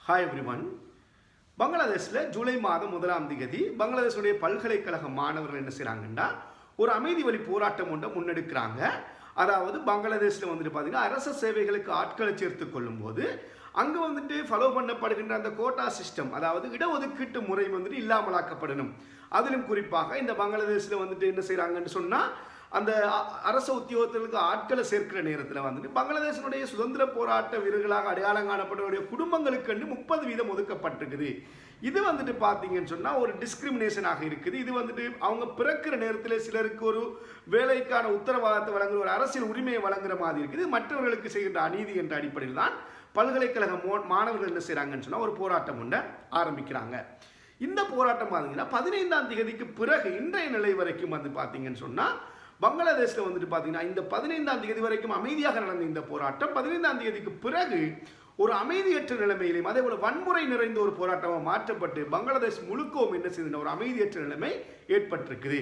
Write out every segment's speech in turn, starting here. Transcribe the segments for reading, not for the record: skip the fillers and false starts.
Hi everyone. பங்களாதேஷில் ஜூலை மாதம் 1ஆம் தேதி பங்களாதேஷுடைய பல்கலைக்கழக மாணவர்கள் என்ன செய்கிறாங்கன்னா ஒரு அமைதி வழி போராட்டம் ஒன்றை முன்னெடுக்கிறாங்க. அதாவது பங்களாதேஷில் பார்த்தீங்கன்னா அரச சேவைகளுக்கு ஆட்களை சேர்த்து கொள்ளும் போது அங்கே ஃபாலோ பண்ணப்படுகின்ற அந்த கோட்டா சிஸ்டம், அதாவது இடஒதுக்கீட்டு முறை இல்லாமலாக்கப்படணும். அதிலும் குறிப்பாக இந்த பங்களாதேஷில் என்ன செய்கிறாங்கன்னு சொன்னால் அந்த அரசு உத்தியோகத்திற்கு ஆட்களை சேர்க்கிற நேரத்தில் பங்களாதேஷனுடைய சுதந்திர போராட்ட வீரர்களாக அடையாளம் காணப்பட்டவருடைய குடும்பங்களுக்கு 30% ஒதுக்கப்பட்டிருக்குது. இது பார்த்தீங்கன்னு சொன்னால் ஒரு டிஸ்கிரிமினேஷனாக இருக்குது. இது அவங்க பிறக்கிற நேரத்தில் சிலருக்கு ஒரு வேலைக்கான உத்தரவாதத்தை வழங்குற ஒரு அரசியல் உரிமையை வழங்குற மாதிரி இருக்குது. மற்றவர்களுக்கு செய்கின்ற அநீதி என்ற அடிப்படையில் தான் பல்கலைக்கழக மாணவர்கள் என்ன செய்கிறாங்கன்னு சொன்னால் ஒரு போராட்டம் ஒன்றை ஆரம்பிக்கிறாங்க. இந்த போராட்டம் பார்த்தீங்கன்னா 15ஆம் தேதிக்கு பிறகு இன்றைய நிலை வரைக்கும் பார்த்தீங்கன்னு சொன்னால் பங்களாதேஷில் பார்த்தீங்கன்னா இந்த 15ஆம் தேதி வரைக்கும் அமைதியாக நடந்த இந்த போராட்டம் 15ஆம் தேதிக்கு பிறகு ஒரு அமைதியற்ற நிலைமையிலும் அதே போல வன்முறை நிறைந்த ஒரு போராட்டமாக மாற்றப்பட்டு பங்களாதேஷ் முழுக்கவும் என்ன செய்த ஒரு அமைதியற்ற நிலைமை ஏற்பட்டிருக்குது.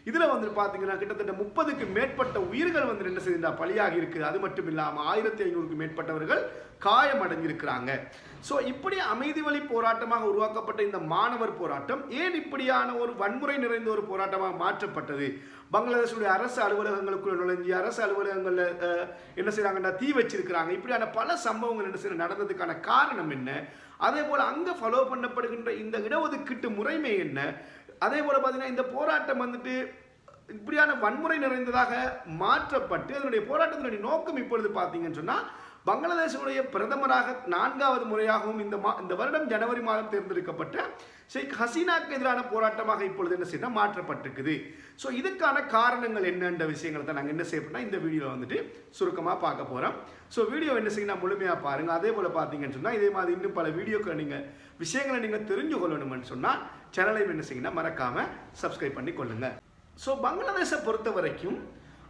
இதில் பார்த்தீங்கன்னா கிட்டத்தட்ட 30க்கு மேற்பட்ட உயிர்கள் என்ன செய்தா பலியாகி இருக்குது. அது மட்டும் இல்லாமல் 1500க்கு மேற்பட்டவர்கள் காயமடைஞ்சிருக்கிறாங்க. ஸோ இப்படி அமைதி வழி போராட்டமாக உருவாக்கப்பட்ட இந்த மாணவர் போராட்டம் ஏன் இப்படியான ஒரு வன்முறை நிறைந்த ஒரு போராட்டமாக மாற்றப்பட்டது? பங்களாதேஷுடைய அரசு அலுவலகங்களுக்குள்ள நுழைஞ்சி அரசு அலுவலகங்களில் என்ன செய்கிறாங்கன்னா தீ வச்சிருக்கிறாங்க. இப்படியான பல சம்பவங்கள் என்ன செய்ய நடந்ததுக்கான காரணம் என்ன? அதே போல் அங்கே ஃபாலோ பண்ணப்படுகின்ற இந்த இடஒதுக்கீட்டு முறைமை என்ன? அதே போல் பார்த்தீங்கன்னா இந்த போராட்டம் இப்படியான வன்முறை நிறைந்ததாக மாற்றப்பட்டு அதனுடைய போராட்டத்தினுடைய நோக்கம் இப்பொழுது பார்த்தீங்கன்னு சொன்னால் பங்களாதேஷனுடைய பிரதமராக 4வது முறையாகவும் இந்த வருடம் ஜனவரி மாதம் தேர்ந்தெடுக்கப்பட்ட ஷேக் ஹசீனாக்கு எதிரான போராட்டமாக இப்பொழுது என்ன செய்ய மாற்றப்பட்டிருக்குது. ஸோ இதுக்கான காரணங்கள் என்னென்ற விஷயங்களை தான் நாங்கள் என்ன செய்யப்போனா இந்த வீடியோவில் சுருக்கமாக பார்க்க போகிறோம். ஸோ வீடியோ என்ன செய்யணும் முழுமையாக பாருங்கள். அதே போல் பார்த்தீங்கன்னு சொன்னால் இதே மாதிரி இன்னும் பல வீடியோக்களை விஷயங்களை நீங்கள் தெரிஞ்சு கொள்ளணும்னு சொன்னால் சேனலையும் என்ன செய்யணும் மறக்காமல் சப்ஸ்கிரைப் பண்ணி கொள்ளுங்கள். ஸோ பங்களாதேஷை பொறுத்த வரைக்கும்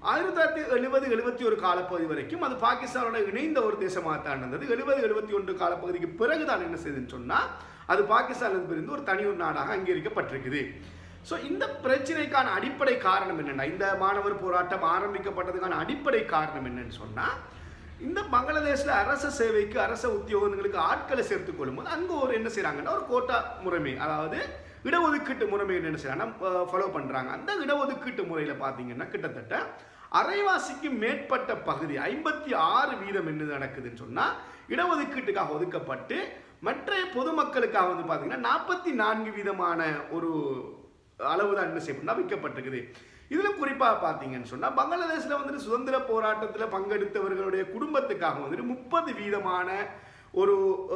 1970-71 காலப்பகுதி வரைக்கும் அது பாகிஸ்தானோட இணைந்த ஒரு தேசமாக தான் இருந்தது. 70-71 காலப்பகுதிக்கு பிறகுதான் என்ன செய்யுதுன்னு சொன்னால் அது பாகிஸ்தானில் பிரிந்து ஒரு தனி ஒரு நாடாக அங்கீகரிக்கப்பட்டிருக்குது. ஸோ இந்த பிரச்சனைக்கான அடிப்படை காரணம் என்னென்னா இந்த மாணவர் போராட்டம் ஆரம்பிக்கப்பட்டதுக்கான அடிப்படை காரணம் என்னன்னு சொன்னால் இந்த பங்களாதேஷில் அரச சேவைக்கு அரச உத்தியோகங்களுக்கு ஆட்களை சேர்த்துக் கொள்ளும்போது அங்கே ஒரு என்ன செய்கிறாங்கன்னா ஒரு கோட்டா முறைமை, அதாவது இடஒதுக்கீட்டு முறைமை என்ன செய்யறாங்கன்னா ஃபாலோ பண்ணுறாங்க. அந்த இடஒதுக்கீட்டு முறையில் பார்த்தீங்கன்னா கிட்டத்தட்ட அரைவாசிக்கு மேற்பட்ட பகுதி 56% என்ன நடக்குதுன்னு சொன்னால் இடஒதுக்கீட்டுக்காக ஒதுக்கப்பட்டு மற்ற பொதுமக்களுக்காக பார்த்தீங்கன்னா 44% ஒரு அளவு தான் என்ன செய்யப்பட்டா வைக்கப்பட்டிருக்குது. இதில் குறிப்பாக பார்த்தீங்கன்னு சொன்னால் பங்களாதேஷில் சுதந்திர போராட்டத்தில் பங்கெடுத்தவர்களுடைய குடும்பத்துக்காக 30% ஒரு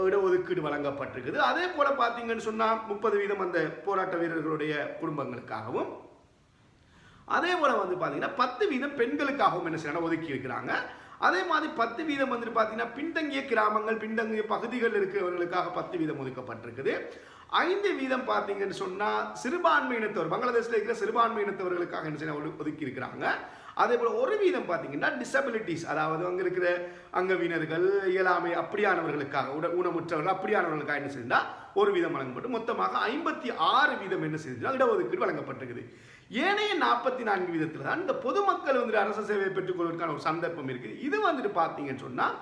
இடஒதுக்கீடு வழங்கப்பட்டிருக்குது. அதே போல் பார்த்தீங்கன்னு சொன்னால் 30% அந்த போராட்ட வீரர்களுடைய குடும்பங்களுக்காகவும் அதே போல் பார்த்தீங்கன்னா 10% பெண்களுக்காகவும் என்ன செய்யணும் ஒதுக்கி இருக்கிறாங்க. அதே மாதிரி 10% பார்த்தீங்கன்னா பின்தங்கிய கிராமங்கள் பின்தங்கிய பகுதிகள் இருக்கிறவர்களுக்காக 10% ஒதுக்கப்பட்டிருக்குது. 5% பார்த்தீங்கன்னு சொன்னால் சிறுபான்மையினத்தவர் பங்களாதேஷில் இருக்கிற சிறுபான்மையினத்தவர்களுக்காக என்ன செய்ய ஒதுக்கி இருக்கிறாங்க. அதே போல் 1% பார்த்தீங்கன்னா டிசபிலிட்டிஸ், அதாவது அங்கே இருக்கிற அங்கவினர்கள் இயலாமை அப்படியானவர்களுக்காக ஊனமுற்றவர்கள் அப்படியானவர்களுக்காக என்ன செய்தால் 1% வழங்கப்பட்டு மொத்தமாக 56% என்ன செய்தால் இடஒதுக்கீடு வழங்கப்பட்டிருக்குது. ஏனைய 44% தான் இந்த பொதுமக்கள் அரசு சேவையை பெற்றுக்கொள்வதற்கான ஒரு சந்தர்ப்பம் இருக்குது. இது பார்த்தீங்கன்னு சொன்னால்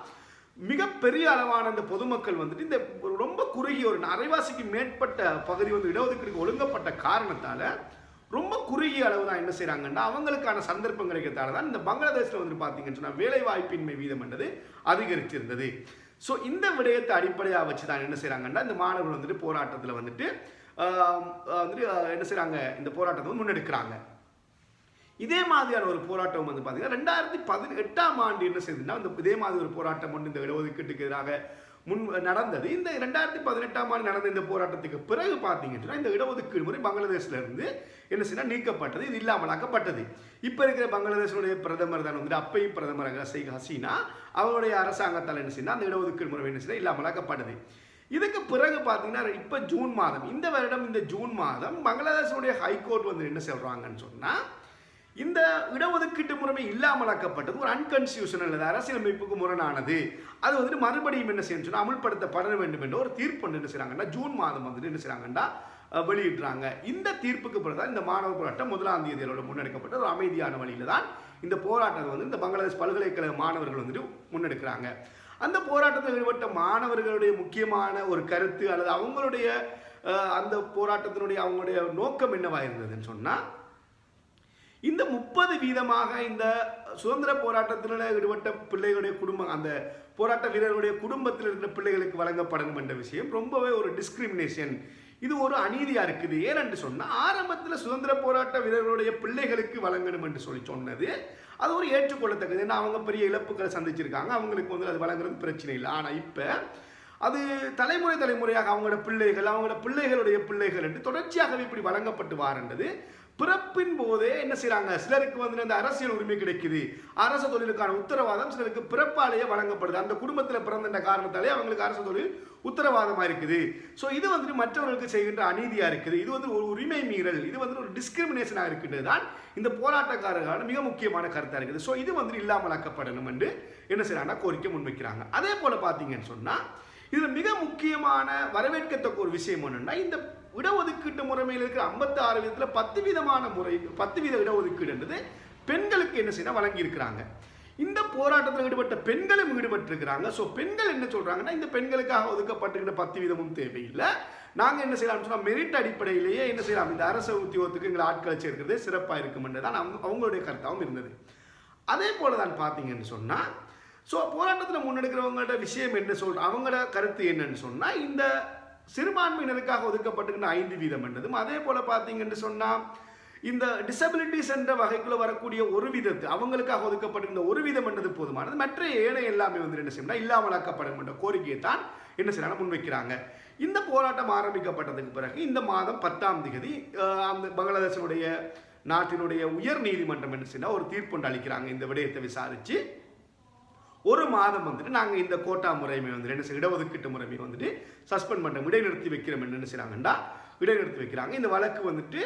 மிகப்பெரிய அளவான இந்த பொதுமக்கள் இந்த ரொம்ப குறுகிய ஒரு அரைவாசிக்கு மேற்பட்ட பகுதி இடஒதுக்கீடு ஒழுங்கப்பட்ட காரணத்தால் ரொம்ப குறுகிய அளவு தான் என்ன செய்கிறாங்கன்னா அவங்களுக்கான சந்தர்ப்பம் கிடைக்கிறதால தான் இந்த பங்களாதேஷில் பார்த்தீங்கன்னு சொன்னால் வேலை வாய்ப்பின்மை வீதம் என்றது அதிகரிச்சிருந்தது. ஸோ இந்த விடயத்தை அடிப்படையாக வச்சு தான் என்ன செய்கிறாங்கன்னா இந்த மாணவர்கள் போராட்டத்தில் என்ன செய்கிறாங்க இந்த போராட்டத்தை முன்னெடுக்கிறாங்க. இதே மாதிரியான ஒரு போராட்டம் பார்த்தீங்கன்னா 2018ஆம் ஆண்டு என்ன செய்யுதுன்னா இதே மாதிரி ஒரு போராட்டம் இந்த இடஒதுக்கீட்டுக்கு எதிராக நடந்தது. இந்த 2018ஆம் ஆண்டு நடந்த இந்த போராட்டத்துக்கு பிறகு பார்த்தீங்கன்னா இந்த இடஒதுக்கீடு முறை பங்களாதேஷில் இருந்து என்ன செய்யணும் நீக்கப்பட்டது, இது இல்லாமலாக்கப்பட்டது. இப்போ இருக்கிற பங்களாதேஷனுடைய பிரதமர் தான் அப்பையும் பிரதமர் ஷேக் ஹசீனா அவருடைய அரசாங்கத்தால் என்ன செய்யணும் அந்த இடஒதுக்கீடு முறை என்ன செய்ய இல்லாமலாக்கப்படுது. இதுக்கு பிறகு பார்த்தீங்கன்னா இப்போ ஜூன் மாதம் இந்த வருடம் இந்த ஜூன் மாதம் பங்களாதேஷனுடைய ஹைகோர்ட் என்ன சொல்கிறாங்கன்னு சொன்னால் இந்த இடஒதுக்கீட்டு முறைமை இல்லாமலாக்கப்பட்டது ஒரு அன்கான்ஸ்டியூஷனல், அரசியலமைப்புக்கு முரணானது, அது மறுபடியும் என்ன செய்யணும் சொன்னால் அமல்படுத்தப்பட வேண்டும் என்ற ஒரு தீர்ப்பு என்ன செய்கிறாங்கன்னா ஜூன் மாதம் என்ன செய்கிறாங்கன்னா வெளியிடுறாங்க. இந்த தீர்ப்புக்கு பிறகுதான் இந்த மாணவர் போராட்டம் 1ஆம் தேதியோட முன்னெடுக்கப்பட்ட ஒரு அமைதியான வழியில் தான் இந்த போராட்டத்தை இந்த பங்களாதேஷ் பல்கலைக்கழக மாணவர்கள் முன்னெடுக்கிறாங்க. அந்த போராட்டத்தில் ஈடுபட்ட மாணவர்களுடைய முக்கியமான ஒரு கருத்து அல்லது அவங்களுடைய அந்த போராட்டத்தினுடைய அவங்களுடைய நோக்கம் என்னவா இருந்ததுன்னு சொன்னால், இந்த 30% இந்த சுதந்திர போராட்டத்தில் ஈடுபட்ட பிள்ளைகளுடைய குடும்பம், அந்த போராட்ட வீரர்களுடைய குடும்பத்தில் இருக்கிற பிள்ளைகளுக்கு வழங்கப்படணும் என்ற விஷயம் ரொம்பவே ஒரு டிஸ்கிரிமினேஷன், இது ஒரு அநீதியா இருக்குது. ஏனென்று சொன்னால், ஆரம்பத்தில் சுதந்திர போராட்ட வீரர்களுடைய பிள்ளைகளுக்கு வழங்கணும் என்று சொன்னது அது ஒரு ஏற்றுக்கொள்ளத்தக்கது. ஏன்னா அவங்க பெரிய இழப்புகளை சந்திச்சிருக்காங்க, அவங்களுக்கு அது வழங்குறது பிரச்சனை இல்லை. ஆனால் இப்போ அது தலைமுறையாக அவங்களோட பிள்ளைகளுடைய பிள்ளைகள் என்று தொடர்ச்சியாகவே இப்படி வழங்கப்பட்டு வாரன்றது பிறப்பின் போதே என்ன செய்யறாங்க, சிலருக்கு அந்த அரசியல் உரிமை கிடைக்குது, அரசு தொழிலுக்கான உத்தரவாதம் சிலருக்கு பிறப்பாலேயே வழங்கப்படுது. அந்த குடும்பத்தில் பிறந்த காரணத்தாலே அவங்களுக்கு அரசு தொழில் உத்தரவாதமா இருக்குது. ஸோ இது மற்றவர்களுக்கு செய்கின்ற அநீதியா இருக்குது. இது ஒரு உரிமை மீறல், இது ஒரு டிஸ்கிரிமினேஷனாக இருக்கின்றது தான் இந்த போராட்டக்காரர்களான மிக முக்கியமான கருத்தா இருக்குது. ஸோ இது இல்லாமலாக்கப்படணும் என்று என்ன செய்யறாங்கன்னா கோரிக்கை முன்வைக்கிறாங்க. அதே போல பார்த்தீங்கன்னு சொன்னா, இதுல மிக முக்கியமான வரவேற்கத்தக்க ஒரு விஷயம் என்னன்னா, இந்த இடஒதுக்கீட்டு முறைமையில் இருக்கிற 56% 10% இடஒதுக்கீடு என்பது பெண்களுக்கு என்ன செய்ய வழங்கி இருக்கிறாங்க. இந்த போராட்டத்தில் ஈடுபட்ட பெண்களும் ஈடுபட்டிருக்கிறாங்க. ஸோ பெண்கள் என்ன சொல்றாங்கன்னா, இந்த பெண்களுக்காக ஒதுக்கப்பட்டிருக்கிற 10% தேவையில்லை, நாங்கள் என்ன செய்யலாம் சொன்னால் மெரிட் அடிப்படையிலேயே என்ன செய்யலாம், இந்த அரசு உத்தியோகத்துக்கு எங்களை ஆட்களை சேர்க்கிறது சிறப்பாக இருக்கும் என்று தான் அவங்களுடைய கருத்தாகவும் இருந்தது. அதே போல தான் பார்த்தீங்கன்னு சொன்னால், ஸோ போராட்டத்தில் முன்னெடுக்கிறவங்களோட விஷயம் என்ன அவங்களோட கருத்து என்னன்னு சொன்னால், இந்த சிறுபான்மையினருக்காக ஒதுக்கப்பட்டிருக்கிற 5% என்றதும், அதே போல பார்த்தீங்கன்னு சொன்னால் இந்த டிசபிலிட்டிஸ் என்ற வகைக்குள்ள வரக்கூடிய ஒரு விதத்து அவங்களுக்காக ஒதுக்கப்பட்டிருந்த 1% என்றது போதுமானது, மற்ற ஏனைய எல்லாமே என்ன செய்யணும் இல்லாமலாக்கப்படும் என்ற கோரிக்கையை தான் என்ன செய்யறாங்க முன்வைக்கிறாங்க. இந்த போராட்டம் ஆரம்பிக்கப்பட்டதுக்கு பிறகு இந்த மாதம் 10ஆம் தேதி அந்த பங்களாதேஷனுடைய நாட்டினுடைய உயர் நீதிமன்றம் என்ன செய்யணும் ஒரு தீர்ப்பு அளிக்கிறாங்க. இந்த விடயத்தை விசாரிச்சு ஒரு மாதம் நாங்கள் இந்த கோட்டா முறைமை என்ன செய்ய இடஒதுக்கீட்டு முறைமை சஸ்பெண்ட் பண்ணுறோம், இடைநிறுத்தி வைக்கிறோம் என்ன செய்யறாங்கன்னா இடைநிறுத்தி வைக்கிறாங்க. இந்த வழக்கு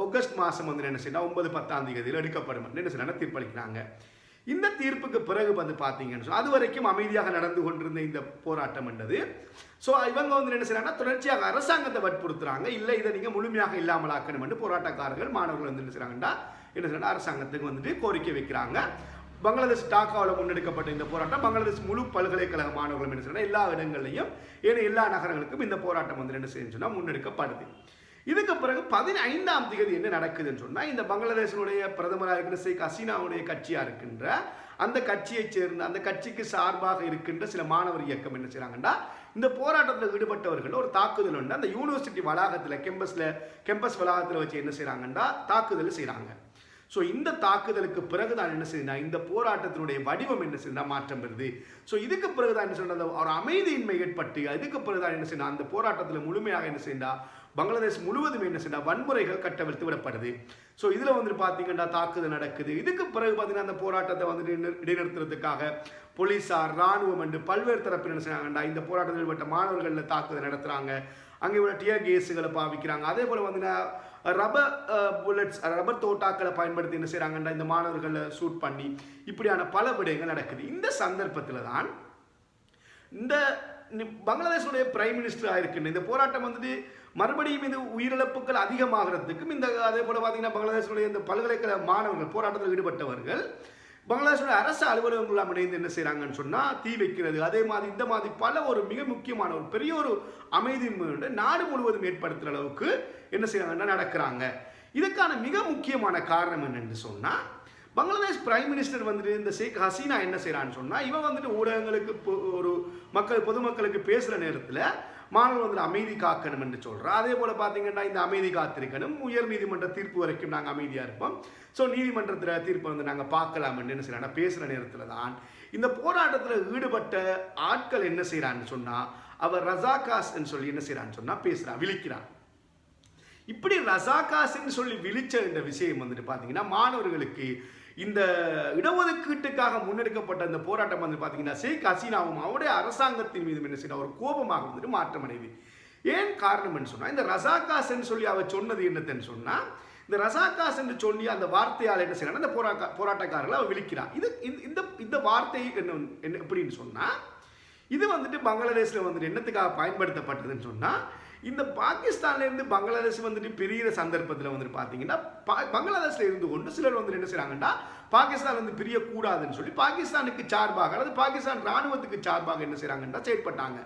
ஆகஸ்ட் மாதம் என்ன செய்யணும் 9-10ஆம் தேதியில் எடுக்கப்படும் என்ன செய்யறாங்க தீர்ப்பளிக்கிறாங்க. இந்த தீர்ப்புக்கு பிறகு பார்த்தீங்கன்னு அது வரைக்கும் அமைதியாக நடந்து கொண்டிருந்த இந்த போராட்டம் என்றது, ஸோ இவங்க என்ன செய்யறாங்கன்னா தொடர்ச்சியாக அரசாங்கத்தை வற்புறுத்துறாங்க, இல்லை இதை நீங்கள் முழுமையாக இல்லாமலாக்கணும் என்று போராட்டக்காரர்கள் மாணவர்கள் என்ன செய்யறாங்கன்னா என்ன செய்யறாங்க அரசாங்கத்துக்கு கோரிக்கை வைக்கிறாங்க. பங்களாதேஷ் டாக்காவில் முன்னெடுக்கப்பட்ட இந்த போராட்டம் பங்களாதேஷ் முழு பல்கலைக்கழக மாணவர்கள் என்ன செய்யணும் எல்லா இடங்கள்லையும் எல்லா நகரங்களுக்கும் இந்த போராட்டம் என்ன செய்யணும்னா முன்னெடுக்கப்படுது. இதுக்கு பிறகு 15ஆம் தேதி என்ன நடக்குதுன்னு சொன்னால், இந்த பங்களாதேஷனுடைய பிரதமராக இருக்கிற ஷேக் ஹசீனாவுடைய கட்சியாக இருக்கின்ற அந்த கட்சியைச் சேர்ந்த அந்த கட்சிக்கு சார்பாக இருக்கின்ற சில மாணவர் இயக்கம் என்ன செய்கிறாங்கன்னா, இந்த போராட்டத்தில் ஈடுபட்டவர்கள் ஒரு தாக்குதல் உண்டு அந்த யூனிவர்சிட்டி வளாகத்தில் கேம்பஸ் வளாகத்தில் வச்சு என்ன செய்கிறாங்கன்னா தாக்குதல் செய்கிறாங்க. ஸோ இந்த தாக்குதலுக்கு பிறகு தான் என்ன செய்யணும் இந்த போராட்டத்தினுடைய வடிவம் என்ன செய்யணும் மாற்றம் வருது. ஸோ இதுக்கு பிறகு தான் என்ன சொன்னது ஒரு அமைதியின்மை ஏற்பட்டு இதுக்கு பிறகு தான் என்ன செய்யணும் அந்த போராட்டத்தில் முழுமையாக என்ன செய்யணும் பங்களாதேஷ் முழுவதும் என்ன செய்யணும் வன்முறைகள் கட்டவிழ்த்து விடப்படுது. ஸோ இதில் பார்த்தீங்கன்னா தாக்குதல் நடக்குது. இதுக்கு பிறகு பார்த்தீங்கன்னா அந்த போராட்டத்தை இடைநிறுத்துறதுக்காக போலீஸார் இராணுவம் என்று பல்வேறு தரப்பில் என்ன செய்யறாங்கண்டா இந்த போராட்டத்தில் ஈடுபட்ட மாணவர்களில் தாக்குதல் நடத்துகிறாங்க. அங்கே உள்ள டியர் கேஸுகளை பாவிக்கிறாங்க. அதே போல் ரப்பர் புல்லட்ஸ் ரப்பர் தோட்டாக்களை பயன்படுத்தி என்ன செய்கிறாங்கன்னா இந்த மாணவர்களை ஷூட் பண்ணி இப்படியான பல விடயங்கள் நடக்குது. இந்த சந்தர்ப்பத்தில் தான் இந்த பங்களாதேஷுடைய பிரைம் மினிஸ்டராக இருக்கின்ற இந்த போராட்டம் மறுபடியும் இது உயிரிழப்புகள் அதிகமாகிறதுக்கும் இந்த அதே போல் பார்த்தீங்கன்னா பங்களாதேஷுடைய இந்த பல்கலைக்கழக மாணவர்கள் போராட்டத்தில் ஈடுபட்டவர்கள் பங்களாதேஷோட அரசு அலுவலகங்களாம் இணைந்து என்ன செய்கிறாங்கன்னு சொன்னால் தீ வைக்கிறது, அதே மாதிரி இந்த மாதிரி பல ஒரு மிக முக்கியமான ஒரு பெரிய ஒரு அமைதி நாடு முழுவதும் ஏற்படுத்துகிற அளவுக்கு என்ன செய்யறாங்கன்னா நடக்கிறாங்க. இதுக்கான மிக முக்கியமான காரணம் என்னன்னு சொன்னால், பங்களாதேஷ் பிரைம் மினிஸ்டர் இந்த ஷேக் ஹசீனா என்ன செய்யறான்னு சொன்னால், இவன் ஊடகங்களுக்கு ஒரு பொதுமக்களுக்கு பேசுகிற நேரத்தில் மாணவர்கள் அமைதி காக்கணும் என்று சொல்கிறோம். அதே போல் பார்த்தீங்கன்னா இந்த அமைதி காத்திருக்கணும், உயர் நீதிமன்ற தீர்ப்பு வரைக்கும் நாங்கள் அமைதியாக இருப்போம், ஸோ நீதிமன்றத்தில் தீர்ப்பை நாங்கள் பார்க்கலாம் என்ன செய்யறாங்க பேசுகிற நேரத்தில் தான் இந்த போராட்டத்தில் ஈடுபட்ட ஆட்கள் என்ன செய்கிறான்னு சொன்னால் அவர் ரசாகாஸ் சொல்லி என்ன செய்கிறான்னு சொன்னால் பேசுகிறான், விழிக்கிறான். இப்படி ரசாகாஸ்ன்னு சொல்லி விழிச்ச இந்த விஷயம் பார்த்தீங்கன்னா மாணவர்களுக்கு இந்த இடஒதுக்கீட்டுக்காக முன்னெடுக்கப்பட்ட இந்த போராட்டம் பார்த்தீங்கன்னா ஷேக் ஹசீனாவும் அவருடைய அரசாங்கத்தின் மீது என்ன செய்யணும் ஒரு கோபமாக மாற்றமடையுது. ஏன் காரணம்னு சொன்னால், இந்த ரசாகாஸ் சொல்லி அவர் சொன்னது என்னன்னு சொன்னால், இந்த ரசாகாஸ் என்று சொல்லி அந்த வார்த்தையால் என்ன செய்யறாங்க இந்த போராட்டக்காரர்கள் அவர் விழிக்கிறார். இது இந்த வார்த்தை என்ன எப்படின்னு சொன்னால், இது பங்களாதேஷில் என்னத்துக்காக பயன்படுத்தப்பட்டதுன்னு சொன்னால், இந்த பாகிஸ்தான்லேருந்து பங்களாதேஷ் வந்துட்டு பிரிகிற சந்தர்ப்பத்தில் வந்துட்டு பார்த்தீங்கன்னா பங்களாதேஷில் இருந்து கொண்டு சிலர் வந்துட்டு என்ன செய்கிறாங்கன்னா பாகிஸ்தான் வந்து பிரியக்கூடாதுன்னு சொல்லி பாகிஸ்தானுக்கு சார்பாக அல்லது பாகிஸ்தான் இராணுவத்துக்கு சார்பாக என்ன செய்கிறாங்கன்னா செயற்பட்டாங்க.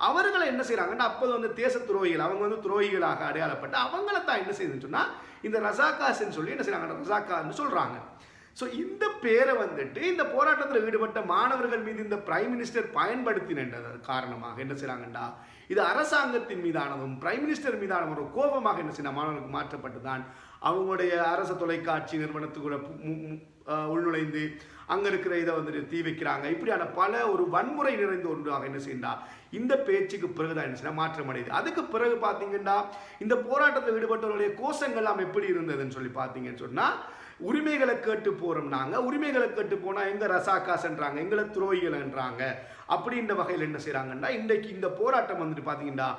அவர்களை என்ன செய்கிறாங்கன்னா அப்போது வந்து தேச துரோகிகள், அவங்க வந்து துரோகிகளாக அடையாளப்பட்டு அவங்கள தான் என்ன செய்யுதுன்னு சொன்னால் இந்த ரசாகாஸ்ன்னு சொல்லி என்ன செய்கிறாங்க, ரசாக்கான்னு சொல்கிறாங்க. ஸோ இந்த பேரை வந்துட்டு இந்த போராட்டத்தில் ஈடுபட்ட மாணவர்கள் மீது இந்த பிரைம் மினிஸ்டர் பயன்படுத்தினது காரணமாக என்ன செய்கிறாங்கண்டா இது அரசாங்கத்தின் மீதானதும் பிரைம் மினிஸ்டர் மீதான ஒரு கோபமாக என்ன செய்ய மாணவர்களுக்கு மாற்றப்பட்டு தான் அவங்களுடைய அரசு தொலைக்காட்சி நிறுவனத்துக்குள்ள உள்நுழைந்து அங்கே இருக்கிற இதை வந்துட்டு தீ வைக்கிறாங்க. இப்படியான பல ஒரு வன்முறை நிறைந்த ஒன்றாக என்ன செய்யண்டா இந்த பேச்சுக்கு பிறகுதான் என்ன செய்ய மாற்றம் அடையுது. அதுக்கு பிறகு பார்த்தீங்கன்னா இந்த போராட்டத்தில் ஈடுபட்டவர்களுடைய கோஷங்கள்லாம் எப்படி இருந்ததுன்னு சொல்லி பார்த்தீங்கன்னு சொன்னால் உரிமைகளை கேட்டு போகிறோம், நாங்கள் உரிமைகளை கேட்டு போனால் எங்கள் ரசாக்காஸ்ன்றாங்க, எங்களை துரோகிகள்ன்றாங்க. அப்படின்ற வகையில் என்ன செய்கிறாங்கன்னா இன்றைக்கு இந்த போராட்டம் வந்துட்டு பார்த்தீங்கன்னா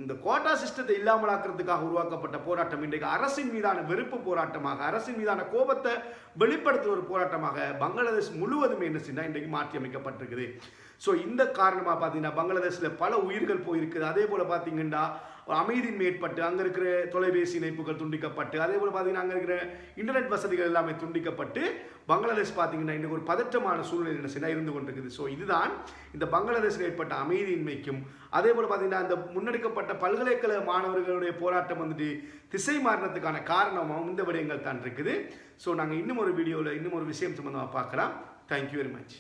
இந்த கோட்டா சிஸ்டத்தை இல்லாமலாக்கிறதுக்காக உருவாக்கப்பட்ட போராட்டம் இன்றைக்கு அரசின் மீதான வெறுப்பு போராட்டமாக, அரசின் மீதான கோபத்தை வெளிப்படுத்துகிற ஒரு போராட்டமாக பங்களாதேஷ் முழுவதுமே என்ன செய்யணும் இன்றைக்கு மாற்றி அமைக்கப்பட்டிருக்குது. ஸோ இந்த காரணமாக பார்த்தீங்கன்னா பங்களாதேஷில் பல உயிர்கள் போயிருக்குது. அதே போல் பார்த்தீங்கன்னா அமைதியின் ஏற்பட்டு அங்கே இருக்கிற தொலைபேசி இணைப்புகள் துண்டிக்கப்பட்டு, அதே போல் பார்த்தீங்கன்னா அங்கே இருக்கிற இன்டர்நெட் வசதிகள் எல்லாமே துண்டிக்கப்பட்டு பங்களாதேஷ் பார்த்தீங்கன்னா இன்னைக்கு ஒரு பதற்றமான சூழ்நிலை என்ன செய்ய இருந்து கொண்டிருக்குது. ஸோ இதுதான் இந்த பங்களாதேஷில் ஏற்பட்ட அமைதியின்மைக்கும் அதே போல் பார்த்தீங்கன்னா அந்த முன்னெடுக்கப்பட்ட பல்கலைக்கழக மாணவர்களுடைய போராட்டம் வந்துட்டு திசை மாறினதுக்கான காரணமாகவும் இந்த விடயங்கள் தான் இருக்குது. ஸோ நாங்கள் இன்னும் ஒரு வீடியோவில் இன்னும் ஒரு விஷயம் சம்பந்தமாக பார்க்கலாம். Thank you very much.